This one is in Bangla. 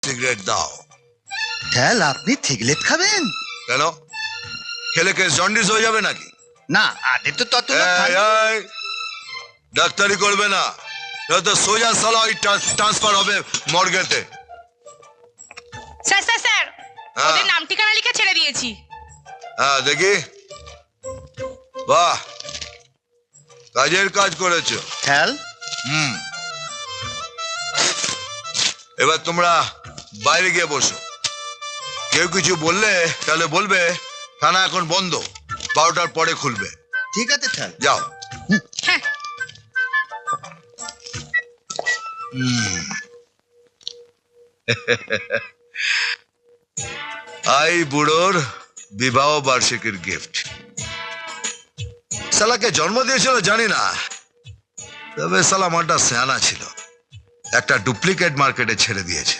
সিগারেট দাও। ঠেল আপনি থিগলেট খাবেন? কেন, খেলে কে জন্ডিস হয়ে যাবে নাকি? না আদের তো তত এই, এই, ডাক্তারি করবে না, তো সোজা সালা ট্রান্সফার হবে মর্গেতে। স্যার স্যার স্যার, হ্যাঁ। ওদের নাম ঠিকানা লিখে ছেড়ে দিয়েছি। হ্যাঁ দেখি, বাহ, কাজের কাজ করেছো। ঠেল এবার তোমরা বাইরে গিয়ে বসো। কেউ কিছু বললে তাহলে বলবে থানা এখন বন্ধ, 12টার পরে খুলবে। ঠিক আছে ঠেল। যাও। হ্যাঁ। আই বুড়োর বিবাহ বার্ষিকীর গিফট। সালাকে জন্ম দিয়েছিল জানি না, তবে সালা মানটা সিয়ানা ছিল, একটা ডুপ্লিকেট মার্কেটে ছেড়ে দিয়েছে।